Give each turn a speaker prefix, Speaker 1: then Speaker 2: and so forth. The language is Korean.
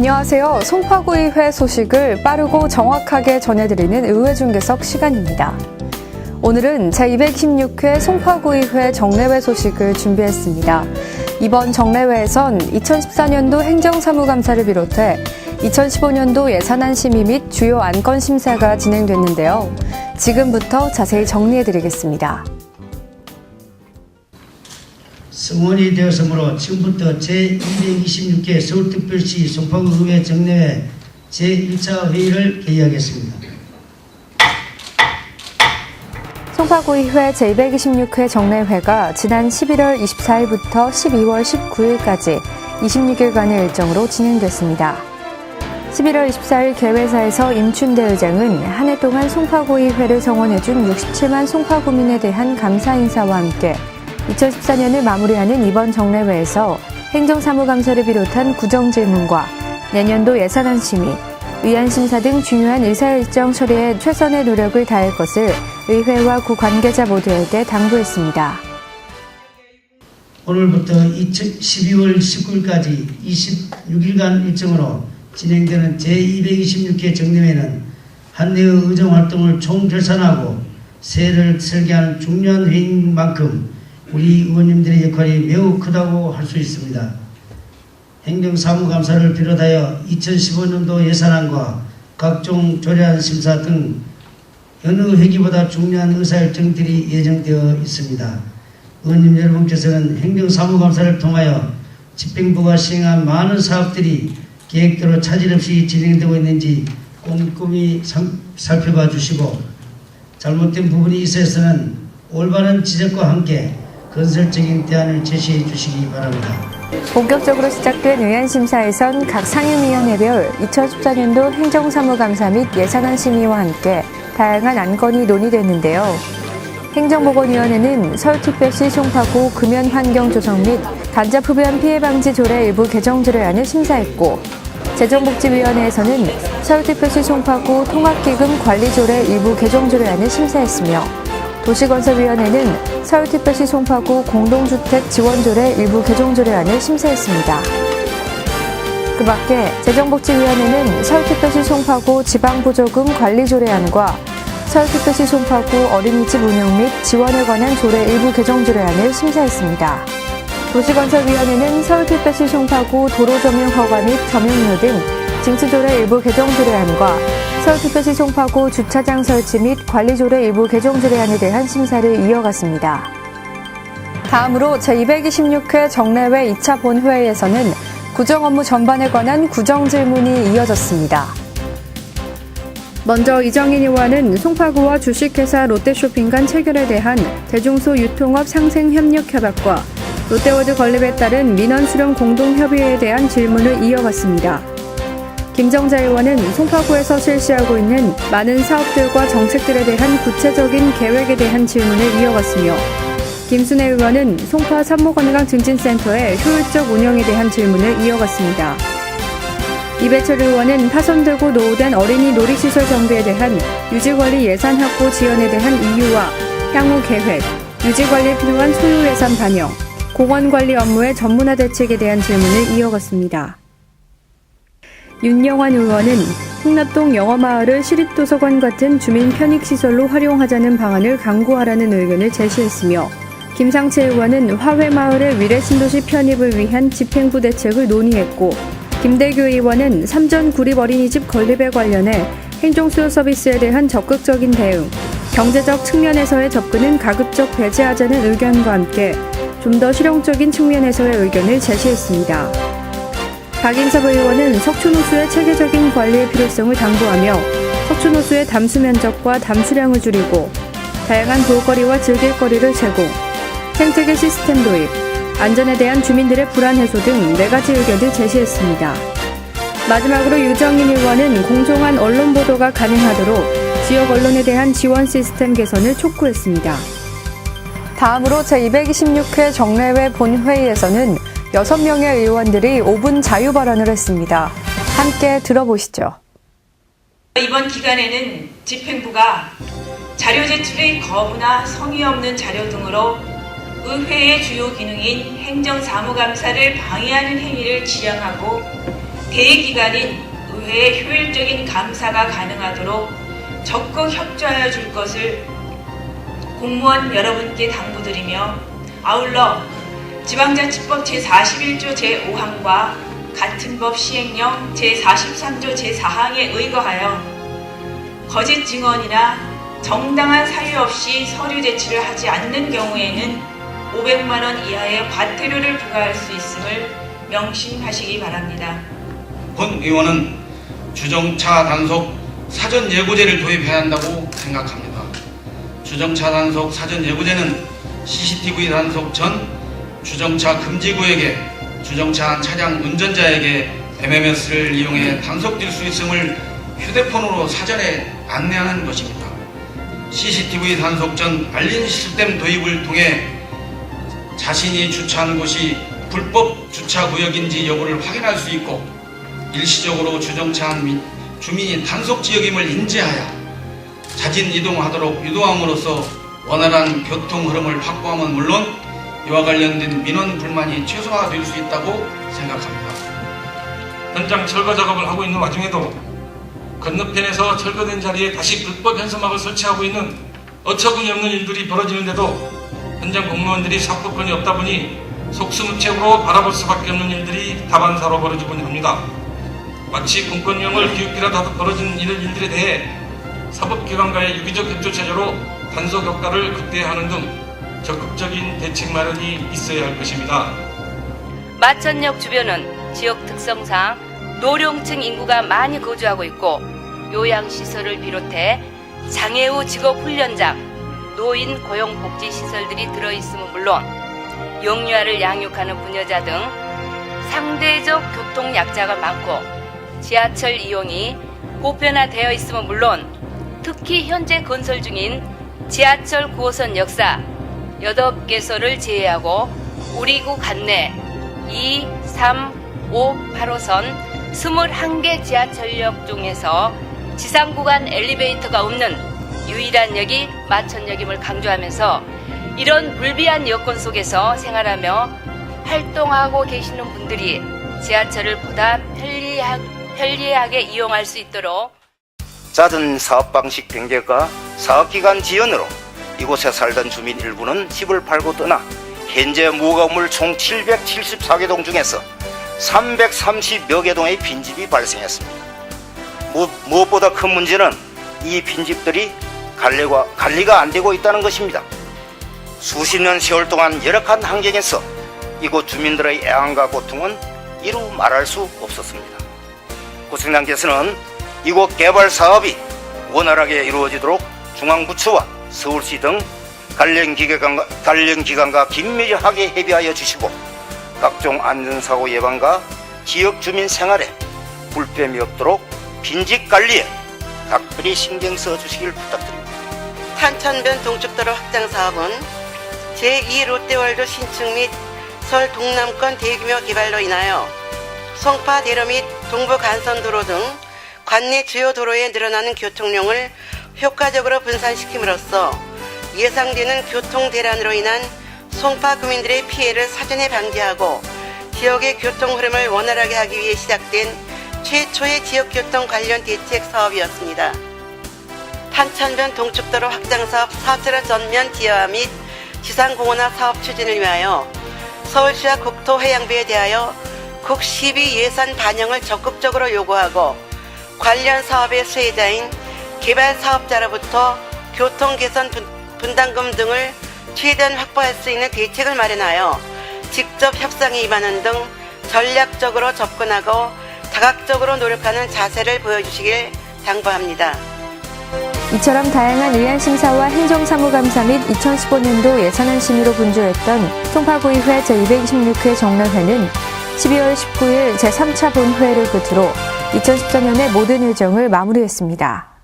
Speaker 1: 안녕하세요. 송파구의회 소식을 빠르고 정확하게 전해드리는 의회중계석 시간입니다. 오늘은 제216회 송파구의회 정례회 소식을 준비했습니다. 이번 정례회에선 2014년도 행정사무감사를 비롯해 2015년도 예산안 심의 및 주요 안건 심사가 진행됐는데요. 지금부터 자세히 정리해드리겠습니다.
Speaker 2: 성원이 되었으므로 지금부터 제226회 서울특별시 송파구의회 정례회 제1차 회의를 개의하겠습니다.
Speaker 1: 송파구의회 제226회 정례회가 지난 11월 24일부터 12월 19일까지 26일간의 일정으로 진행됐습니다. 11월 24일 개회사에서 임춘대 의장은 한 해 동안 송파구의회를 성원해준 67만 송파구민에 대한 감사 인사와 함께 2014년을 마무리하는 이번 정례회에서 행정사무감사를 비롯한 구정질문과 내년도 예산안 심의, 의안심사 등 중요한 의사일정 처리에 최선의 노력을 다할 것을 의회와 구 관계자 모두에게 당부했습니다.
Speaker 2: 오늘부터 12월 19일까지 26일간 일정으로 진행되는 제226회 정례회는 한 해의 의정활동을 총결산하고 새해를 설계하는 중요한 회의인 만큼 우리 의원님들의 역할이 매우 크다고 할 수 있습니다. 행정사무감사를 비롯하여 2015년도 예산안과 각종 조례안 심사 등 어느 회기보다 중요한 의사일정들이 예정되어 있습니다. 의원님 여러분께서는 행정사무감사를 통하여 집행부가 시행한 많은 사업들이 계획대로 차질 없이 진행되고 있는지 꼼꼼히 살펴봐 주시고 잘못된 부분이 있어서는 올바른 지적과 함께 건설적인 대안을 제시해 주시기 바랍니다.
Speaker 1: 본격적으로 시작된 의안심사에선 각 상임위원회별 2014년도 행정사무감사 및 예산안 심의와 함께 다양한 안건이 논의됐는데요. 행정보건위원회는 서울특별시 송파구 금연환경 조성 및 간접흡연 피해 방지 조례 일부 개정 조례안을 심사했고, 재정복지위원회에서는 서울특별시 송파구 통합기금 관리조례 일부 개정 조례안을 심사했으며, 도시건설위원회는 서울특별시 송파구 공동주택 지원조례 일부 개정 조례안을 심사했습니다. 그 밖에 재정복지위원회는 서울특별시 송파구 지방보조금 관리조례안과 서울특별시 송파구 어린이집 운영 및 지원에 관한 조례 일부 개정 조례안을 심사했습니다. 도시건설위원회는 서울특별시 송파구 도로조명 허가 및 조명료 등 징수조례 일부 개정 조례안과 서울특별시 송파구 주차장 설치 및 관리조례 일부 개정 조례안에 대한 심사를 이어갔습니다. 다음으로 제226회 정례회 2차 본회의에서는 구정업무 전반에 관한 구정질문이 이어졌습니다. 먼저 이정인 의원은 송파구와 주식회사 롯데쇼핑 간 체결에 대한 대중소 유통업 상생협력협약과 롯데월드 건립에 따른 민원 수령 공동협의회에 대한 질문을 이어갔습니다. 김정자 의원은 송파구에서 실시하고 있는 많은 사업들과 정책들에 대한 구체적인 계획에 대한 질문을 이어갔으며, 김순애 의원은 송파 산모건강 증진센터의 효율적 운영에 대한 질문을 이어갔습니다. 이배철 의원은 파손되고 노후된 어린이 놀이시설 정비에 대한 유지관리 예산 확보 지연에 대한 이유와 향후 계획, 유지관리에 필요한 소요 예산 반영, 공원관리 업무의 전문화 대책에 대한 질문을 이어갔습니다. 윤영환 의원은 흥납동 영어마을을 시립도서관 같은 주민 편익시설로 활용하자는 방안을 강구하라는 의견을 제시했으며, 김상채 의원은 화훼마을의 미래신도시 편입을 위한 집행부 대책을 논의했고, 김대규 의원은 삼전 구립 어린이집 건립에 관련해 행정수요 서비스에 대한 적극적인 대응, 경제적 측면에서의 접근은 가급적 배제하자는 의견과 함께 좀 더 실용적인 측면에서의 의견을 제시했습니다. 박인섭 의원은 석촌호수의 체계적인 관리의 필요성을 당부하며 석촌호수의 담수 면적과 담수량을 줄이고 다양한 볼거리와 즐길거리를 제공, 생태계 시스템 도입, 안전에 대한 주민들의 불안 해소 등 4가지 의견을 제시했습니다. 마지막으로 유정인 의원은 공정한 언론 보도가 가능하도록 지역 언론에 대한 지원 시스템 개선을 촉구했습니다. 다음으로 제226회 정례회 본회의에서는 6명의 의원들이 5분 자유 발언을 했습니다. 함께 들어보시죠.
Speaker 3: 이번 기간에는 집행부가 자료 제출의 거부나 성의 없는 자료 등으로 의회의 주요 기능인 행정사무감사를 방해하는 행위를 지양하고 대기간인 의회의 효율적인 감사가 가능하도록 적극 협조하여 줄 것을 공무원 여러분께 당부드리며, 아울러 지방자치법 제41조 제5항과 같은 법 시행령 제43조 제4항에 의거하여 거짓 증언이나 정당한 사유 없이 서류 제출을 하지 않는 경우에는 500만 원 이하의 과태료를 부과할 수 있음을 명심하시기 바랍니다.
Speaker 4: 권 의원은 주정차 단속 사전 예고제를 도입해야 한다고 생각합니다. 주정차 단속 사전 예고제는 CCTV 단속 전 주정차 금지구역에 주정차한 차량 운전자에게 MMS를 이용해 단속될 수 있음을 휴대폰으로 사전에 안내하는 것입니다. CCTV 단속 전 알림 시스템 도입을 통해 자신이 주차한 곳이 불법 주차구역인지 여부를 확인할 수 있고, 일시적으로 주정차한 주민이 단속지역임을 인지하여 자진 이동하도록 유도함으로써 원활한 교통 흐름을 확보함은 물론 이와 관련된 민원 불만이 최소화될 수 있다고 생각합니다.
Speaker 5: 현장 철거 작업을 하고 있는 와중에도 건너편에서 철거된 자리에 다시 불법 현수막을 설치하고 있는 어처구니 없는 일들이 벌어지는데도 현장 공무원들이 사법권이 없다 보니 속수무책으로 바라볼 수밖에 없는 일들이 다반사로 벌어지곤 합니다. 마치 공권력을 기웃기라도 하듯 벌어지는 이런 일들에 대해 사법기관과의 유기적 협조 체제로 단속 효과를 극대화하는 등 적극적인 대책 마련이 있어야 할 것입니다.
Speaker 6: 마천역 주변은 지역 특성상 노령층 인구가 많이 거주하고 있고, 요양시설을 비롯해 장애우 직업훈련장, 노인 고용복지시설들이 들어있음은 물론 영유아를 양육하는 부녀자 등 상대적 교통약자가 많고, 지하철 이용이 보편화되어 있음은 물론 특히 현재 건설 중인 지하철 9호선 역사 8개소를 제외하고 우리구 관내 2, 3, 5, 8호선 21개 지하철역 중에서 지상구간 엘리베이터가 없는 유일한 역이 마천역임을 강조하면서, 이런 불비한 여건 속에서 생활하며 활동하고 계시는 분들이 지하철을 보다 편리하게 이용할 수 있도록
Speaker 7: 잦은 사업 방식 변경과 사업기간 지연으로 이곳에 살던 주민 일부는 집을 팔고 떠나 현재 무건물 총 774개 동 중에서 330여 개 동의 빈집이 발생했습니다. 무엇보다 큰 문제는 이 빈집들이 관리가 안 되고 있다는 것입니다. 수십 년 세월 동안 열악한 환경에서 이곳 주민들의 애환과 고통은 이루 말할 수 없었습니다. 구청장께서는 이곳 개발 사업이 원활하게 이루어지도록 중앙부처와 서울시 등 관련 기관과 긴밀하게 협의하여 주시고, 각종 안전사고 예방과 지역 주민 생활에 불편이 없도록 빈집 관리에 각별히 신경 써 주시길 부탁드립니다.
Speaker 8: 탄천변 동쪽도로 확장 사업은 제2 롯데월드 신축 및 서울 동남권 대규모 개발로 인하여 송파 대로 및 동부 간선도로 등 관내 주요 도로에 늘어나는 교통량을 효과적으로 분산시킴으로써 예상되는 교통 대란으로 인한 송파 구민들의 피해를 사전에 방지하고 지역의 교통 흐름을 원활하게 하기 위해 시작된 최초의 지역교통 관련 대책 사업이었습니다. 탄천변 동쪽도로 확장사업 사업자료 전면 지하화 및 지상공원화 사업 추진을 위하여 서울시와 국토해양부에 대하여 국12 예산 반영을 적극적으로 요구하고, 관련 사업의 수혜자인 개발사업자로부터 교통개선 분담금 등을 최대한 확보할 수 있는 대책을 마련하여 직접 협상에 임하는 등 전략적으로 접근하고 다각적으로 노력하는 자세를 보여주시길 당부합니다.
Speaker 1: 이처럼 다양한 의안심사와 행정사무감사 및 2015년도 예산안 심의로 분주했던 송파구의회 제226회 정례회는 12월 19일 제3차 본회의를 끝으로 2014년의 모든 일정을 마무리했습니다.